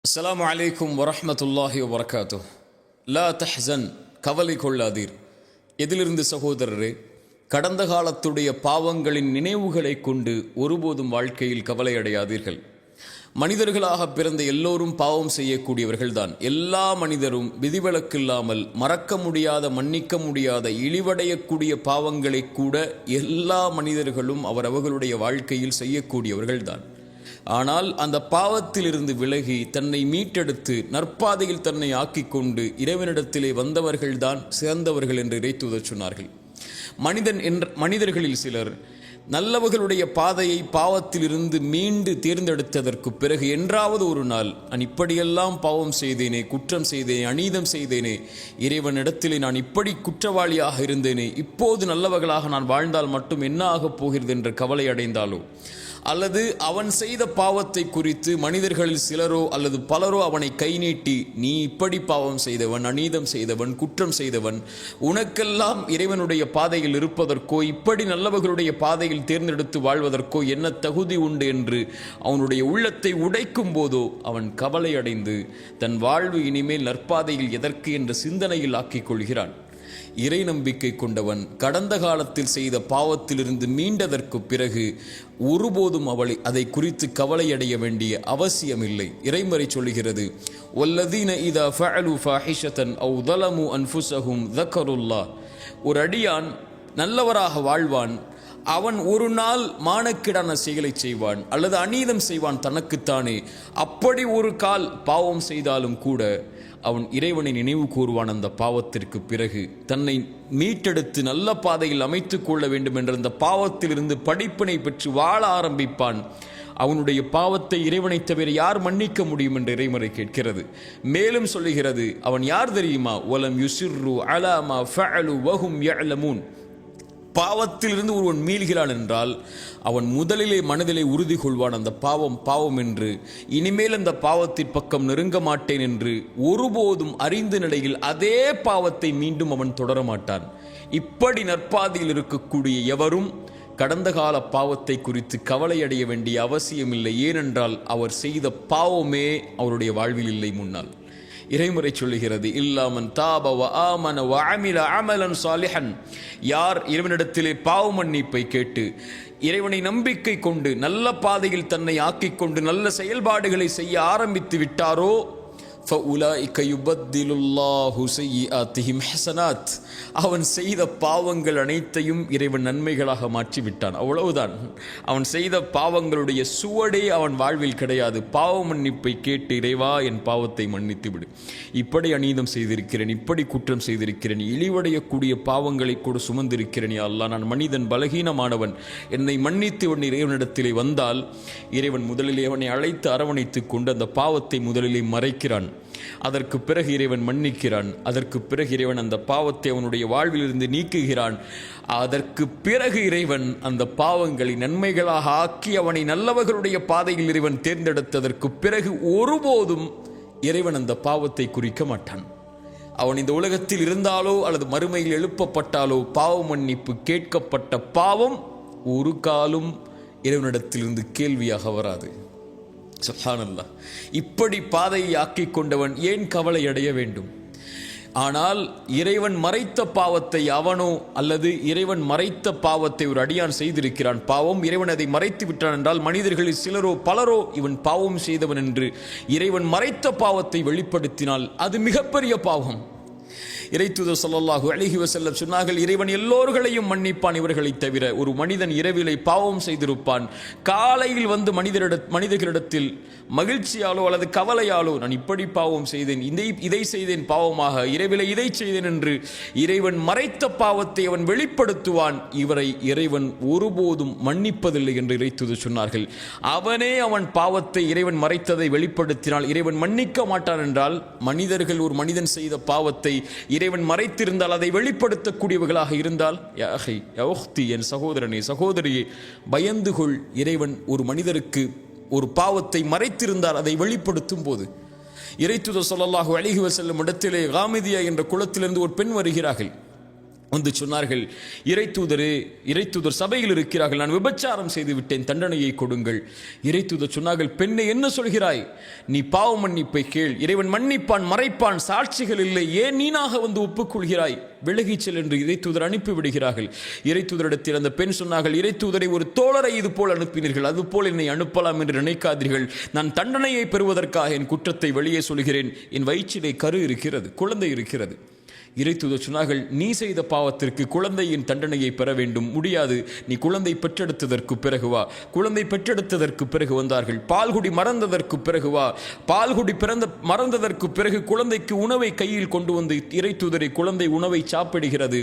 அஸ்ஸலாமு அலைக்கும் வரஹ்மத்துல்லாஹி வபரகாத்துஹ். லா தஹ்சன், கவலை கொள்ளாதீர். எதிலிருந்து சகோதரரே? கடந்த காலத்துடைய பாவங்களின் நினைவுகளை கொண்டு ஒருபோதும் வாழ்க்கையில் கவலை அடையாதீர்கள். மனிதர்களாக பிறந்த எல்லோரும் பாவம் செய்யக்கூடியவர்கள்தான். எல்லா மனிதரும் விதிவிலக்கில்லாமல் மறக்க முடியாத, மன்னிக்க முடியாத, இழிவடையக்கூடிய பாவங்களை கூட எல்லா மனிதர்களும் அவர்களுடைய வாழ்க்கையில் செய்யக்கூடியவர்கள்தான். ஆனால் அந்த பாவத்திலிருந்து விலகி தன்னை மீட்டெடுத்து நற்பாதையில் தன்னை ஆக்கிக்கொண்டு இறைவனிடத்திலே வந்தவர்கள்தான் சிறந்தவர்கள் என்று இறைத்தூதர் சொன்னார்கள். மனிதர்களில் சிலர் நல்லவர்களுடைய பாதையை பாவத்திலிருந்து மீண்டு தேர்ந்தெடுத்ததற்கு பிறகு என்றாவது ஒரு நாள், நான் இப்படியெல்லாம் பாவம் செய்தேனே, குற்றம் செய்தேனே, அநீதம் செய்தேனே, இறைவனிடத்திலே நான் இப்படி குற்றவாளியாக இருந்தேனே, இப்போது நல்லவர்களாக நான் வாழ்ந்தால் மட்டும் என்ன ஆகப் போகிறது என்ற கவலை அடைந்தாலோ, அல்லது அவன் செய்த பாவத்தை குறித்து மனிதர்களில் சிலரோ அல்லது பலரோ அவனை கை நீட்டி, நீ இப்படி பாவம் செய்தவன், அநீதம் செய்தவன், குற்றம் செய்தவன், உனக்கெல்லாம் இறைவனுடைய பாதையில் இருப்பதற்கோ இப்படி நல்லவர்களுடைய பாதையில் தேர்ந்தெடுத்து வாழ்வதற்கோ என்ன தகுதி உண்டு என்று அவனுடைய உள்ளத்தை உடைக்கும் போதோ அவன் கவலை அடைந்து தன் வாழ்வு இனிமேல் நற்பாதையில் எதற்கு என்ற சிந்தனையில் ஆக்கிக் கொள்கிறான். இறை நம்பிக்கை கொண்டவன் கடந்த காலத்தில் செய்த பாவத்திலிருந்து மீண்டதற்கு பிறகு ஒருபோதும் அதை குறித்து கவலையடைய வேண்டிய அவசியமில்லை. இறைமறை சொல்லுகிறது, வல்லதீன இதா ஃபஅலு ஃபாஹிஷதன் அவ் ஸலமு அன்ஃபுஸஹும் ஸக்கருல்லாஹ். ஒரு அடியான் நல்லவராக வாழ்வான், அவன் ஒரு நாள் மானக்கேடான செயலை செய்வான் அல்லது அநீதம் செய்வான் தனக்குத்தானே. அப்படி ஒரு கால் பாவம் செய்தாலும் கூட அவன் இறைவனை நினைவு கூறுவான். அந்த பாவத்திற்கு பிறகு தன்னை மீட்டெடுத்து நல்ல பாதையில் அமைத்துக் கொள்ள வேண்டும் என்ற அந்த பாவத்திலிருந்து படிப்பினை பெற்று வாழ ஆரம்பிப்பான். அவனுடைய பாவத்தை இறைவனை தவிர யார் மன்னிக்க முடியும் என்று இறைமறை கேட்கிறது. மேலும் சொல்லுகிறது, அவன் யார் தெரியுமா? வலம் யுசிர்ரு அலா மா ஃபஅலு வஹும் யஅலமூன். பாவத்திலிருந்து ஒருவன் மீள்கிறான் என்றால் அவன் முதலிலே மனதிலே உறுதி கொள்வான், அந்த பாவம் பாவம் என்று, இனிமேல் அந்த பாவத்தின் பக்கம் நெருங்க மாட்டேன் என்று. ஒருபோதும் அறிந்த நிலையில் அதே பாவத்தை மீண்டும் அவன் தொடரமாட்டான். இப்படி நற்பாதையில் இருக்கக்கூடிய எவரும் கடந்த கால பாவத்தை குறித்து கவலை அடைய வேண்டிய அவசியமில்லை. ஏனென்றால் அவர் செய்த பாவமே அவருடைய வாழ்வில் இல்லை முன்னால். இறைமுறை சொல்லுகிறது, இல்லாமன் தாப வ ஆமன வ அமில அமலன் சாலிஹன். யார் இறைவனிடத்திலே பாவ மன்னிப்பை கேட்டு இறைவனை நம்பிக்கை கொண்டு நல்ல பாதையில் தன்னை ஆக்கிக் கொண்டு நல்ல செயல்பாடுகளை செய்ய ஆரம்பித்து விட்டாரோ, ஃபஉலாயிக யுபத்திலுல்லாஹு ஸய்யிஆத்திஹிம் ஹஸனாத். அவன் செய்த பாவங்கள் அனைத்தையும் இறைவன் நன்மைகளாக மாற்றிவிட்டான். அவ்வளவுதான். அவன் செய்த பாவங்களுடைய சுவடே அவன் வாழ்வில் கிடையாது. பாவ மன்னிப்பை கேட்டு, இறைவா என் பாவத்தை மன்னித்து விடு, இப்படி அநீதம் செய்திருக்கிறேன், இப்படி குற்றம் செய்திருக்கிறேன், இழிவடையக்கூடிய பாவங்களை கூட சுமந்திருக்கிறேன், யா அல்லாஹ் நான் மனிதன், பலகீனமானவன், என்னை மன்னித்து உன் இறைவனிடத்திலே வந்தால் இறைவன் முதலிலே அவனை அழைத்து அரவணைத்துக் கொண்டு அந்த பாவத்தை முதலிலே மறைக்கிறான். அதற்கு பிறகு இறைவன் மன்னிக்கிறான். அதற்கு பிறகு இறைவன் அந்த பாவத்தை அவனுடைய வாழ்விலிருந்து நீக்குகிறான். அதற்கு பிறகு இறைவன் அந்த பாவங்களை நன்மைகளாக ஆக்கி அவனை நல்லவர்களுடைய பாதையில் இறைவன் தேர்ந்தெடுத்ததற்கு பிறகு ஒருபோதும் இறைவன் அந்த பாவத்தை குறிக்க மாட்டான். அவன் இந்த உலகத்தில் இருந்தாலோ அல்லது மறுமையில் எழுப்பப்பட்டாலோ பாவ மன்னிப்பு கேட்கப்பட்ட பாவம் ஒரு காலும் இறைவனிடத்திலிருந்து கேள்வியாக வராது. சுப்ஹானல்லாஹ். இப்படி பாதையை ஆக்கிக் கொண்டவன் ஏன் கவலை அடைய வேண்டும்? ஆனால் இறைவன் மறைத்த பாவத்தை அவனோ அல்லது இறைவன் மறைத்த பாவத்தை ஒரு அடியான் செய்திருக்கிறான். பாவம் இறைவன் அதை மறைத்து விட்டான் என்றால் மனிதர்களில் சிலரோ பலரோ இவன் பாவம் செய்தவன் என்று இறைவன் மறைத்த பாவத்தை வெளிப்படுத்தினால் அது மிகப்பெரிய பாவம். இறைத்தூதர் ஸல்லல்லாஹு அலைஹி வஸல்லம் சொன்னார்கள், இறைவன் எல்லோர்களையும் மன்னிப்பான் இவர்களை தவிர. ஒரு மனிதன் இரவிலே பாவம் செய்திருப்பான், காலையில் வந்து மனிதர்களிடத்தில் மகிழ்ச்சியாலோ அல்லது கவலையாலோ, நான் இப்படி பாவம் செய்தேன், இதை செய்தேன் பாவமாக, இரவிலே இதை செய்தேன் என்று இறைவன் மறைத்த பாவத்தை அவன் வெளிப்படுத்துவான். இவரை இறைவன் ஒருபோதும் மன்னிப்பதில்லை என்று இறைத்தூதர் சொன்னார்கள். அவனே அவன் பாவத்தை இறைவன் மறைத்ததை வெளிப்படுத்தினால் இறைவன் மன்னிக்க மாட்டான் என்றால், மனிதர்கள் ஒரு மனிதன் செய்த பாவத்தை இறைவன் மறைத்திருந்தால், அதை வெளிப்படுத்தக்கூடியவர்களாக இருந்தால், யா அஹி யா உக்தி, என் சகோதரனே சகோதரியே, பயந்து கொள். இறைவன் ஒரு மனிதருக்கு ஒரு பாவத்தை மறைத்திருந்தால் அதை வெளிப்படுத்தும் போது, இறைத்தூதர் ஸல்லல்லாஹு அலைஹி வஸல்லம் இடத்திலே காமிதியா என்ற குளத்திலிருந்து ஒரு பெண் வருகிறார்கள். வந்து சொன்னார்கள், இறைத்தூதர் சபையில் இருக்கிறார்கள், நான் விபச்சாரம் செய்து விட்டேன், தண்டனையை கொடுங்கள். இறைத்தூதர் சொன்னார்கள், பெண்ணை என்ன சொல்கிறாய்? நீ பாவ மன்னிப்பை கேள், இறைவன் மன்னிப்பான், மறைப்பான், சாட்சிகள் இல்லை, ஏன் நீனாக வந்து ஒப்புக்கொள்கிறாய்? விலகிச் செல் என்று இறைத்தூதர் அனுப்பிவிடுகிறார்கள். இறைத்தூதரிடத்தில் அந்த பெண் சொன்னார்கள், இறைத்தூதரை ஒரு தோழரை இது போல் அனுப்பினீர்கள், அதுபோல் என்னை அனுப்பலாம் என்று நினைக்காதீர்கள். நான் தண்டனையை பெறுவதற்காக என் குற்றத்தை வெளியே சொல்கிறேன். என் வயிற்றிலே கரு இருக்கிறது, குழந்தை இருக்கிறது. இறைத்தூதர் சொன்னார்கள், நீ செய்த பாவத்திற்கு குழந்தையின் தண்டனையை பெற வேண்டும், முடியாது, நீ குழந்தை பெற்றெடுத்ததற்கு பிறகு வா. குழந்தை பெற்றெடுத்ததற்கு பிறகு வந்தார்கள். பால்குடி மறந்ததற்கு பிறகு வா. பால்குடி மறந்ததற்கு பிறகு குழந்தைக்கு உணவை கையில் கொண்டு வந்து இறைத்தூதரை, குழந்தை உணவை சாப்பிடுகிறது,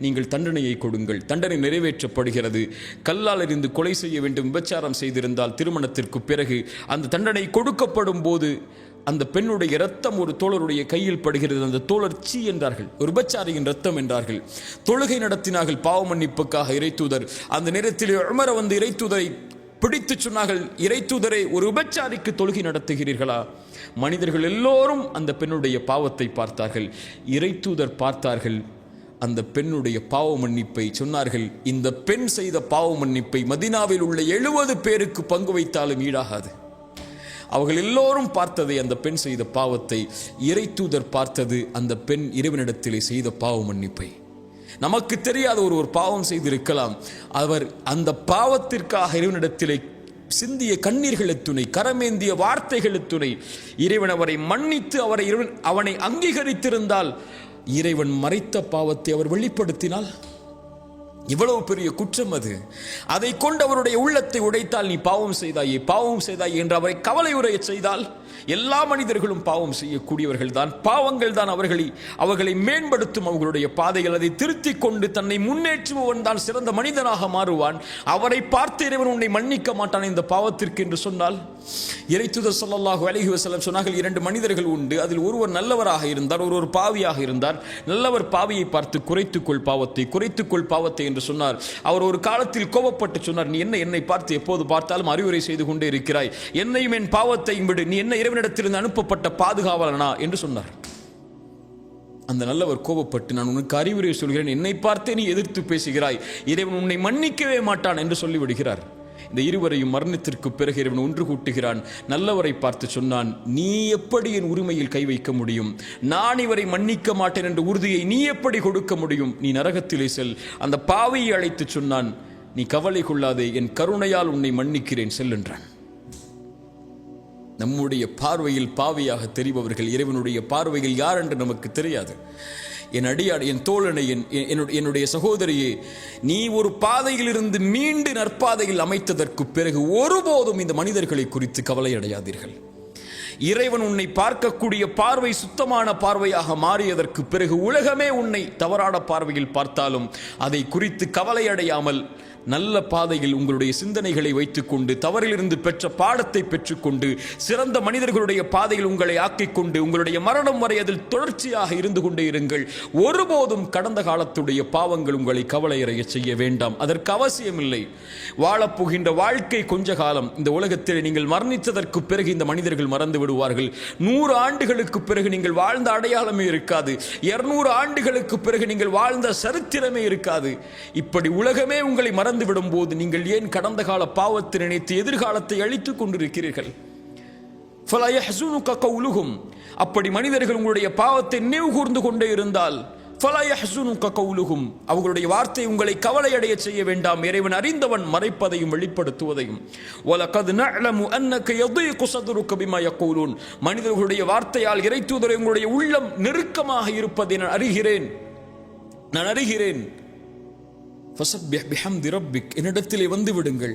நீங்கள் தண்டனையை கொடுங்கள். தண்டனை நிறைவேற்றப்படுகிறது. கல்லால் எறிந்து கொலை செய்ய வேண்டும், விபச்சாரம் செய்திருந்தால் திருமணத்திற்கு பிறகு அந்த தண்டனை கொடுக்கப்படும் போது அந்த பெண்ணுடைய இரத்தம் ஒரு தோழருடைய கையில் படுகிறது. அந்த தோழர் சீ என்றார்கள், ஒரு விபச்சாரியின் இரத்தம் என்றார்கள். தொழுகை நடத்தினார்கள் பாவ மன்னிப்புக்காக. இறைத்தூதர் அந்த நேரத்தில் உமர் வந்து இறைத்தூதரை பிடித்து சொன்னார்கள், இறைத்தூதரை, ஒரு விபச்சாரிக்கு தொழுகை நடத்துகிறீர்களா? மனிதர்கள் எல்லோரும் அந்த பெண்ணுடைய பாவத்தை பார்த்தார்கள். இறைத்தூதர் பார்த்தார்கள் அந்த பெண்ணுடைய பாவ மன்னிப்பை. சொன்னார்கள், இந்த பெண் செய்த பாவ மன்னிப்பை மதீனாவில் உள்ள 70 பேருக்கு பங்கு வைத்தாலும் ஈடாகாது. அவர்கள் எல்லோரும் பார்த்ததை, அந்த பெண் செய்த பாவத்தை. இறைத்தூதர் பார்த்தது அந்த பெண் இறைவனிடத்திலே செய்த பாவ மன்னிப்பை. நமக்கு தெரியாத ஒரு பாவம் செய்திருக்கலாம். அவர் அந்த பாவத்திற்காக இறைவனிடத்திலே சிந்திய கண்ணீர்கள் எத்துணை, கரமேந்திய வார்த்தைகள் எத்துணை. இறைவன் அவரை மன்னித்து அவனை அங்கீகரித்திருந்தால், இறைவன் மறைத்த பாவத்தை அவர் வெளிப்படுத்தினால் இவ்வளவு பெரிய குற்றம் அது. அதை கொண்டு அவருடைய உள்ளத்தை உடைத்தால், நீ பாவம் செய்தாயே என்று அவரை கவலையுடைய செய்தால், எல்லா மனிதர்களும் பாவம் செய்யக்கூடியவர்கள் தான். பாவங்கள் தான் அவர்களை மேம்படுத்தும் அவர்களுடைய பாதைகள். அதை திருத்திக் கொண்டு தன்னை முன்னேற்றுபவன் தான் சிறந்த மனிதனாக மாறுவான். அவரை பார்த்து இறைவன் உன்னை மன்னிக்க மாட்டான் இந்த பாவத்திற்கு என்று சொன்னால். இறைத்தூதர் ஸல்லல்லாஹு அலைஹி வஸல்லம் சொன்னார்கள், 2 மனிதர்கள் உண்டு, அதில் ஒருவர் நல்லவராக இருந்தார், ஒருவர் பாவியாக இருந்தார். நல்லவர் பாவியை பார்த்து குறைத்துக்கொள் பாவத்தை என்று சொன்னார். அவர் ஒரு காலத்தில் கோபப்பட்டு சொன்னார், நீ என்னை பார்த்து எப்போது பார்த்தாலும் அறிவுரை செய்து கொண்டே இருக்கிறாய், என்னையும் என் பாவத்தையும் விடு, நீ என்ன இறைவனிடத்திலிருந்து அனுப்பப்பட்ட பாதுகாவலனா என்று சொன்னார். அந்த நல்லவர் கோபப்பட்டு, நான் உனக்கு அறிவுரை சொல்கிறேன், என்னை பார்த்தே நீ எதிர்த்து பேசுகிறாய், இறைவன் உன்னை மன்னிக்கவே மாட்டான் என்று சொல்லிவிடுகிறார். இந்த இருவரையும் மரணத்திற்கு பிறகு இறைவன் ஒன்று கூட்டுகிறான். நல்லவரை பார்த்து சொன்னான், நீ எப்படி என் உரிமையில் கை வைக்க முடியும்? நான் இவரை மன்னிக்க மாட்டேன் என்ற உறுதியை நீ எப்படி கொடுக்க முடியும்? நீ நரகத்திலே செல். அந்த பாவியை அழைத்து சொன்னான், நீ கவலை கொள்ளாதே, என் கருணையால் உன்னை மன்னிக்கிறேன், செல் என்றான். நம்முடைய பார்வையில் பாவியாக தெரிபவர்கள் இறைவனுடைய பார்வையில் யார் என்று நமக்கு தெரியாது. என் அடியார், என் தோழனை, என்னுடைய சகோதரியே, நீ ஒரு பாதையில் இருந்து மீண்டு நற்பாதையில் அமைத்ததற்கு பிறகு ஒருபோதும் இந்த மனிதர்களை குறித்து கவலை அடையாதீர்கள். இறைவன் உன்னை பார்க்கக்கூடிய பார்வை சுத்தமான பார்வையாக மாறியதற்கு பிறகு உலகமே உன்னை தவறான பார்வையில் பார்த்தாலும் அதை குறித்து கவலை அடையாமல் நல்ல பாதையில் உங்களுடைய சிந்தனைகளை வைத்துக்கொண்டு, தவறிலிருந்து பெற்ற பாடத்தை பெற்றுக்கொண்டு, சிறந்த மனிதர்களுடைய பாதையில் உங்களை ஆக்கிக்கொண்டு, உங்களுடைய மரணம் வரை அதில் தொடர்ச்சியாக இருந்து கொண்டே இருங்கள். ஒருபோதும் கடந்த காலத்துடைய பாவங்கள் உங்களை கவலையடைய செய்ய வேண்டாம். அதற்கு அவசியமில்லை. வாழப்போகின்ற வாழ்க்கை கொஞ்ச காலம். இந்த உலகத்தில் நீங்கள் மரணித்ததற்கு பிறகு இந்த மனிதர்கள் மறந்து விடுவார்கள். 100 ஆண்டுகளுக்கு பிறகு நீங்கள் வாழ்ந்த அடையாளமே இருக்காது. 200 ஆண்டுகளுக்கு பிறகு நீங்கள் வாழ்ந்த சரித்திரமே இருக்காது. இப்படி உலகமே உங்களை மறந்துவிடும் போது நீங்கள் ஏன் கடந்த கால பாவத்தை நினைத்து எதிர்காலத்தை அழித்துக் கொண்டிருக்கிறீர்கள்? அப்படி மனிதர்கள் உங்களுடைய பாவத்தை நினைவு கூர்ந்து கொண்டே இருந்தால், அவர்களுடைய வார்த்தை உங்களை கவலை அடைய செய்ய வேண்டாம். இறைவன் அறிந்தவன் மறைப்பதையும் வெளிப்படுத்துவதையும். மனிதர்களுடைய வார்த்தையால் இறைத்தூதரை உங்களுடைய உள்ளம் நெருக்கமாக இருப்பதை நான் அறிகிறேன். என்னிடத்திலே வந்து விடுங்கள்.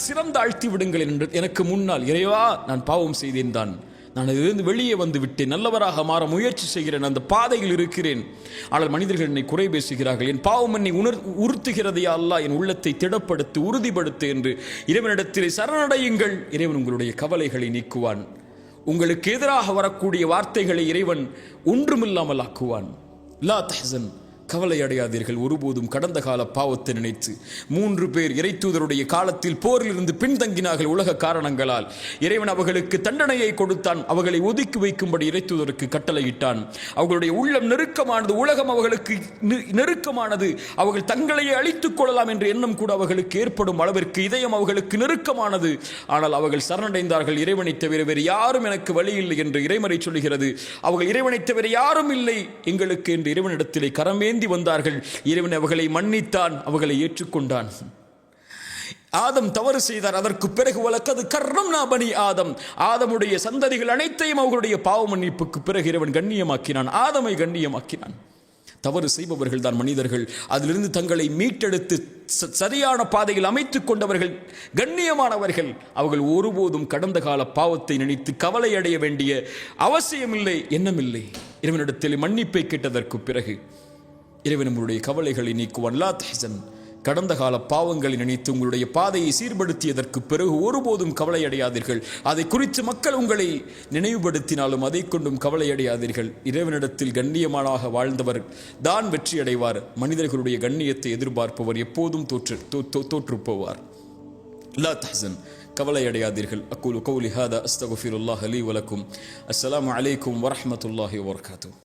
சிறந்தாழ்த்தி விடுங்கள். எனக்கு முன்னால், இறைவா, நான் பாவம் செய்தேன் தான், நான் அதிலிருந்து வெளியே வந்து விட்டேன், நல்லவராக மாற முயற்சி செய்கிறேன், அந்த பாதையில் இருக்கிறேன். ஆனால் மனிதர்கள் என்னை குறை பேசுகிறார்கள், என் பாவம் என்னை உறுத்துகிறதையா அல்லாஹ், என் உள்ளத்தை திடப்படுத்து, உறுதிப்படுத்து என்று இறைவனிடத்திலே சரணடையுங்கள். இறைவன் உங்களுடைய கவலைகளை நீக்குவான். உங்களுக்கு எதிராக வரக்கூடிய வார்த்தைகளை இறைவன் ஒன்றுமில்லாமல் ஆக்குவான். லா தஹ்சன் கவலை அடையாதீர்கள் ஒருபோதும் கடந்த கால பாவத்தை நினைத்து. 3 பேர் இறைத்தூதருடைய காலத்தில் போரிலிருந்து பின்தங்கினார்கள் உலக காரணங்களால். இறைவன் அவர்களுக்கு தண்டனையை கொடுத்தான். அவர்களை ஒதுக்கி வைக்கும்படி இறைத்தூதருக்கு கட்டளையிட்டான். அவர்களுடைய உள்ளம் நெருக்கமானது, உலகம் அவர்களுக்கு நெருக்கமானது. அவர்கள் தங்களையே அழித்துக் கொள்ளலாம் என்ற எண்ணம் கூட அவர்களுக்கு ஏற்படும் அளவிற்கு இதயம் அவர்களுக்கு நெருக்கமானது. ஆனால் அவர்கள் சரணடைந்தார்கள். இறைவனை தவிர வேறு யாரும் எனக்கு வழி இல்லை என்று இறைமறை சொல்லுகிறது. அவர்கள் இறைவனை தவிர யாரும் இல்லை எங்களுக்கு என்று இறைவனிடத்திலே கரமேந்தி வந்தார்கள். இறைவன் அவர்களை மன்னித்தான், அவர்களை ஏற்றுக்கொண்டான். ஆதம் தவறு செய்தார். அதற்கு பிறகு வலக்கது கர்ரம்னா பனி ஆதம், ஆதமுடைய சந்ததிகள் அனைத்தையும் அவர்களுடைய பாவ மன்னிப்புக்கு பிறகு இறைவன் கண்ணியமாக்கினான், ஆதமை கண்ணியமாக்கினான். தவறு செய்பவர்கள் தான் மனிதர்கள். அதிலிருந்து தங்களை மீட்டெடுத்து சரியான பாதையில் அமைத்துக் கொண்டவர்கள் கண்ணியமானவர்கள். அவர்கள் ஒருபோதும் கடந்த கால பாவத்தை நினைத்து கவலை அடைய வேண்டிய அவசியமில்லை, எண்ணமில்லை. இறைவனிடத்தில் மன்னிப்பை கேட்டதற்கு பிறகு இறைவன் நம்முடைய கவலைகளை நீக்குவான். லா தஹ்சன், கடந்த கால பாவங்களை நினைத்து உங்களுடைய பாதையை சீர்படுத்தியதற்கு பிறகு ஒருபோதும் கவலை அடையாதீர்கள். அதை குறித்து மக்கள் உங்களை நினைவுபடுத்தினாலும் அதை கொண்டும் கவலை அடையாதீர்கள். இறைவனிடத்தில் கண்ணியமாக வாழ்ந்தவர் தான் வெற்றி அடைவார். மனிதர்களுடைய கண்ணியத்தை எதிர்பார்ப்பவர் எப்போதும் தோற்று போவார். லா தஹ்சன், கவலை அடையாதீர்கள். அக்கூலு கௌலி ஹாதா அஸ்தக்ஃபிருல்லாஹ் லீ வலக்கும். அஸ்ஸலாமு அலைக்கும் வரஹ்மத்துல்லாஹி வபரகாத்துஹு.